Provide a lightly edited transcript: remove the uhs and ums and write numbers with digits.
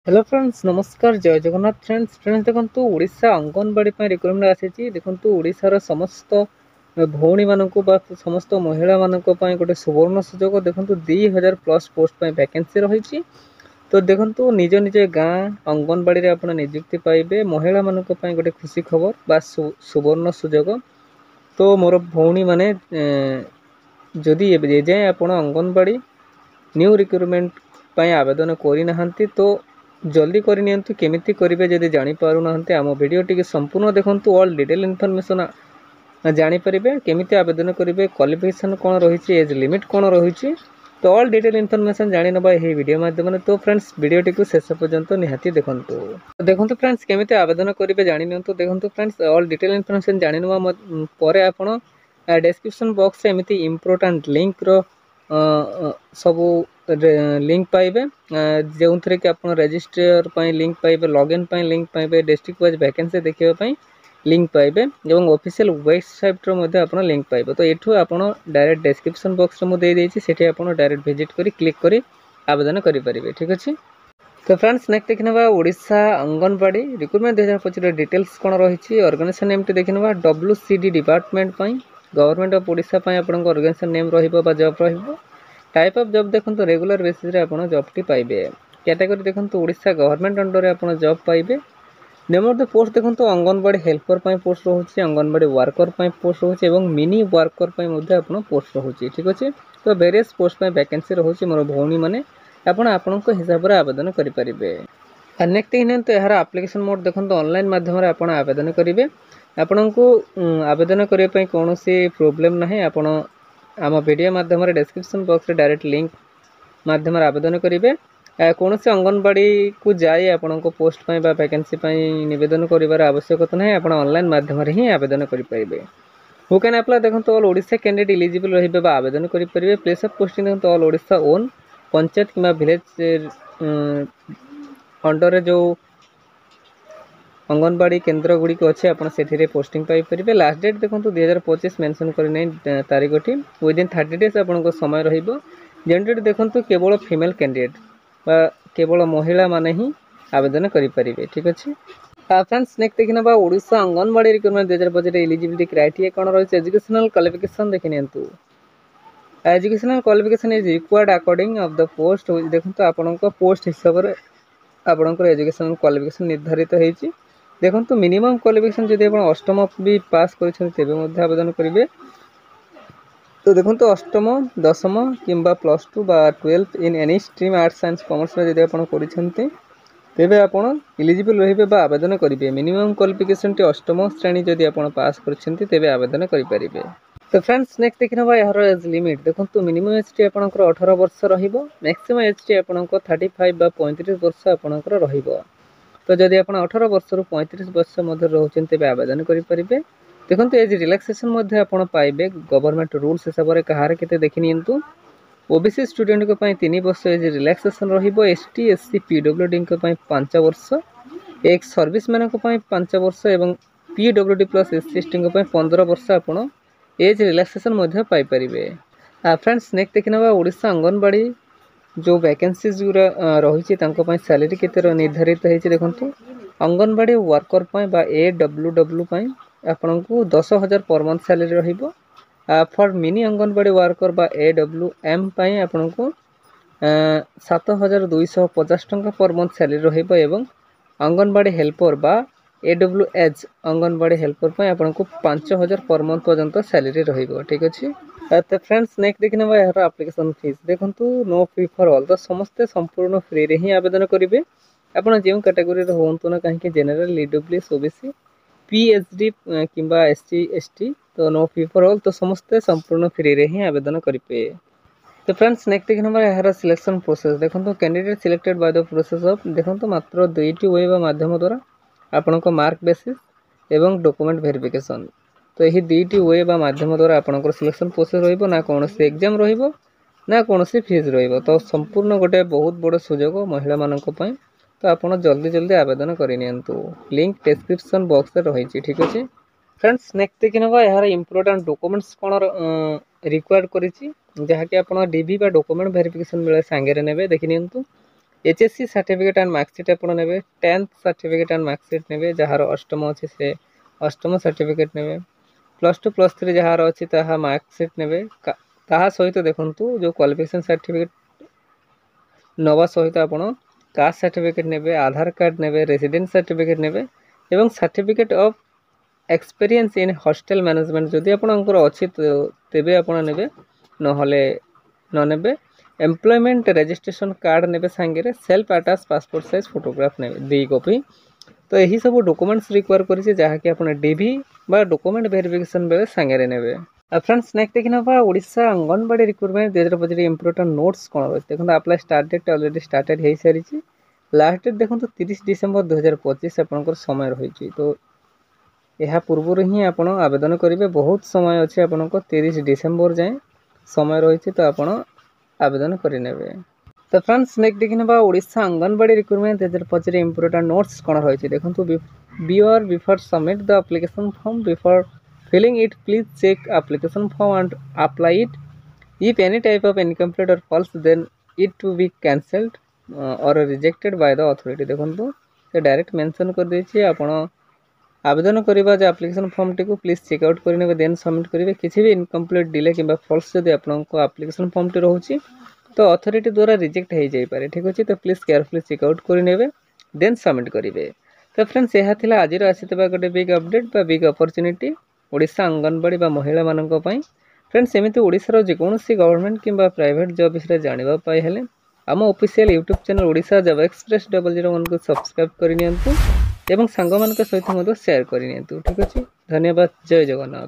Hello friends नमस्कार जय Jagannath friends देखो ओडिशा अंगनवाड़ी रिक्रुटमेंट आसी देखो ओडिशार समस्त भौणी मानक समस्त महिला मानक गोटे सुवर्ण सुजोग देखो 2000+ पोस्ट वैकेंसी रही। तो देखो निज निज गाँ अंगनवाड़ी आप निजुक्ति पाइबे महिला मानक गोटे खुशी खबर बा सुवर्ण सुजोग। तो मोर भौणी माने जदि एजाएँ आप अंगनवाड़ी न्यू रिक्रुटमेंट आवेदन करना तो जल्दी करनी केमिति करेंगे जदि जापारूना आम वीडियो टी संपूर्ण देखूँ ऑल डिटेल इनफॉरमेशन जानीपर केमिति आवेदन करेंगे क्वालिफिकेशन कौन रही एज लिमिट कौन रही तो ऑल डिटेल इनफॉरमेशन जानी ना यही वीडियो माध्यम। तो फ्रेंड्स वीडियोटी को शेष पर्यंत निहाती देखो फ्रेंड्स केमिति आवेदन करेंगे जानी देखो फ्रेंड्स ऑल डिटेल इनफॉरमेशन जानी पर आप डिस्क्रिप्शन बॉक्स एमती इंपोर्टेंट लिंक रो सबू लिंक पाइबे जो थे कि आप रजिस्टर लिंक पाइबे लॉगिन लिंक पाइबे डिस्ट्रिक्ट वाइज वैकेंसी देखा लिंक पाइबे और ऑफिशियल वेबसाइट रो लिंक पाइबे। तो ये आप डायरेक्ट डिस्क्रिप्शन बॉक्स में देदेछि सेठी आप डायरेक्ट विजिट करी क्लिक करी आवेदन करेंगे। ठीक अच्छे। तो फ्रेंड्स नेक्स्ट देखने ओडिशा अंगनवाड़ी रिक्रुटमेंट 2025 डिटेल्स कौन रही ऑर्गेनाइजेशन नेम देखने WCD department government of Odisha आप ऑर्गेनाइजेशन नेम रॉब रही। टाइप ऑफ जॉब देखो रेगुलर बेसिस आप जॉब टी पाइबे। कैटेगरी देखो ओडिशा गवर्नमेंट अंडर आप जॉब पाइबे। नेम ऑफ द पोस्ट देखो अंगनवाड़ी हेल्पर पोस्ट रोचे अंगनवाड़ी वर्कर पोस्ट रोचे और मिनी वर्कर आप पोस्ट रोचे। ठीक अच्छे। तो वेरियस पोस्ट वैकेंसी रोचे मोर भौणी मैंने आपण हिसाब से आवेदन करेंगे। नेक्स्ट तो यार आप्लिकेशन मोड देखो ऑनलाइन माध्यम आप आवेदन करेंगे। आपण को आवेदन करने कौन प्रोब्लेम ना आप आम वीडियो माध्यम डिस्क्रिप्शन बॉक्स डायरेक्ट लिंक माध्यम आवेदन करेंगे। कौन से अंगनवाड़ी को जाए आपण पोस्ट वैकेंसी नवेदन कर आवश्यकता ना आप ऑनलाइन माध्यम ही आवेदन करेंगे। हु कैन अप्लाई देखो ऑल ओडिशा कैंडिडेट इलिजिबल रही आवेदन करेंगे। प्लेस ऑफ पोस्टिंग देखो ऑल ओडिशा ओन पंचायत कि विलेज अंडर जो अंगनवाड़ी केन्द्र गुड़िक अच्छे आप पोस्टिंग पाइपर। लास्ट डेट देखो 2025 मेंशन करना तारीख विदिन 30 डेज आप समय रेंडेड देखो केवल फीमेल कैंडिडेट बा केवल महिला माने ही आवेदन करेंगे। ठीक अच्छे। फ्रेंड्स नेक्स्ट देखना Odisha anganwadi recruitment 2025 eligibility criteria कौन रही एजुकेशनल क्वालिफिकेशन देखनी। Educational qualification is required according of the post देखो आपण पोस्ट हिसाब से आपंकर एजुकेशनल क्वालिफिकेशन निर्धारित होती। देखो मिनिमम क्वालिफिकेशन जब आप अष्टम भी पास कर आवेदन करेंगे। तो देखो अष्टम दशम कि +2 बा 12 in any stream arts science commerce में जब आप तेरे आप इलिजिबल रही आवेदन करेंगे। मिनिमम क्वालिफिकेशन टी अष्टम श्रेणी जब आप पास कर आवेदन करेंगे। तो फ्रेंड्स नेक्स्ट देखना यार एज लिमिट देखो मिनिमम एज टी आप 18 वर्ष मैक्सिमम एज टी आप 35 बा 35 वर्ष आपंकर रहा। तो जदि आप 18 वर्ष रु 35 वर्ष मध्य रोचते तेज आवेदन करेंगे। देखो एज रिलैक्सेशन आप पाइबे गवर्नमेंट रूल्स हिसाब से कहार के देखनी। ओबीसी स्टूडेंट को 3 वर्ष age relaxation ST SC PWD 5 वर्ष एक्स सर्विस मैन 5 वर्ष और PWD प्लस SC ST 15 वर्ष आप age relaxation Piper. Friends next देखना ओडिशा अंगनवाड़ी जो वैकेंसीज गुरा रही सैलरी के निर्धारित होती। देखो अंगनवाड़ी वर्कर बा AWW आपन को 10,000 पर मंथ सैलरी रहिबो। फॉर मिनी अंगनवाड़ी वर्कर बा AWM आपन को 7,250 टंका पर मंथ सैलरी रहिबो एवं अंगनवाड़ी हेल्पर बा AWH अंगनवाड़ी हेल्पर आपन को 5,000 पर मंथ पर्यंत सैलरी रहिबो। ठीक अच्छे। तो फ्रेंड्स नेक्स्ट देखना यार एप्लिकेशन फीस देखो नो फी फॉर ऑल। तो समस्ते संपूर्ण फ्री रे ही आवेदन करेंगे। आपड़ जो कैटेगोरी हूँ ना कहीं जनरल EWS OBC PhD कि SC ST तो नो फी फॉर ऑल। तो समस्ते संपूर्ण फ्री रे ही आवेदन करेंगे। तो फ्रेंड्स नेक्स्ट देखना यार सिलेक्शन प्रोसेस देखो candidate selected by the process of देखो मात्र 2टी वे माध्यम द्वारा आपण मार्क बेसिस एवं डॉक्यूमेंट वेरिफिकेशन। तो यही 2टी वे माध्यम द्वारा आपंकर सिलेक्शन प्रोसेस रहिबो ना कौन एग्जाम रहिबो ना कौन फीस रहिबो। तो संपूर्ण गोटे बहुत बड़ सुजोग महिला मानक पई। तो आप जल्दी जल्दी आवेदन करनी लिंक डिस्क्रिप्शन बॉक्स रही। ठीक अच्छे। फ्रेंड्स नेक्स्ट देखना यार इंपोर्टेंट डॉक्यूमेंट्स कौन रिक्वायर्ड करी जहाँकि आप डीबी बा डॉक्यूमेंट वेरिफिकेशन बेले सांगे ने देखनी। एचएससी सर्टिफिकेट एंड मार्कसीट आप ने 10th सर्टिफिकेट एंड मार्कसीट ने जार अष्टम अच्छे से अष्टम सर्टिफिकेट ने +2 +3 जार अच्छी मार्कसीट ने सहित देखूँ जो क्वालिफिकेशन सर्टिफिकेट नवा सहित आप कास्ट सर्टिफिकेट ने आधार कार्ड ने रेसिडेंस सर्टिफिकेट ने certificate of experience in hostel management जदि आपंकर अच्छी तेबे आप ने ने एम्प्लॉयमेंट रजिस्ट्रेशन कार्ड ने सांगे self attach passport size photograph ने 2 कॉपी। तो यही सब डॉक्यूमेंट्स रिक्वायर करेंगे जहाँकि आप डीवी बा डॉक्यूमेंट वेरिफिकेशन बेले सांगे ने फ्रेंड्स नेक्स्ट देखी ना Odisha anganwadi recruitment 2025 important notes कौन रही देखो apply start date already started हो सारी लास्ट डेट देखो 30 डिसेम्बर 2025 आपंकर समय रही। तो यह पूर्व ही आप आवेदन करेंगे बहुत समय अच्छे आपन 30 डिसेम्बर जाए समय रही तो आप आवेदन करने। तो फ्रेंड्स नेक्स्ट देखी ना Odisha anganwadi recruitment 2025 important notes कौन रही देखो before submit the application form before filling it please check application form and apply it. If any type of incomplete or false then it to be cancelled or rejected by the authority। देखो से direct mention कर देछि आपण आवेदन करबा जे application form T को please check out करने then submit करेंगे। किसी भी इनकम्प्लीट डिले किंबा फॉल्स जदि आपनको एप्लिकेशन फॉर्म टी रहउछि तो अथॉरिटी द्वारा रिजेक्ट हो जाई पारे। ठीक अछि तो प्लीज केयरफुली चेक आउट करने देन सबमिट करेंगे। तो फ्रेंड्स यह थिला आज आसीतबा गोटे बिग अपडेट बा बिग अपॉर्चुनिटी ओडिशा अंगनवाड़ी बा महिला मानक पई। फ्रेंड्स एमिति ओडिशार जेकोसी गवर्नमेंट किंबा प्राइवेट जॉब विषय जानिबा पाई हेले आम official YouTube channel Odisha job express 001 को सब्सक्राइब करनियंतु एवं सांग मान सहित शेयर करनियंतु। ठीक अछि धन्यवाद जय जगन्नाथ।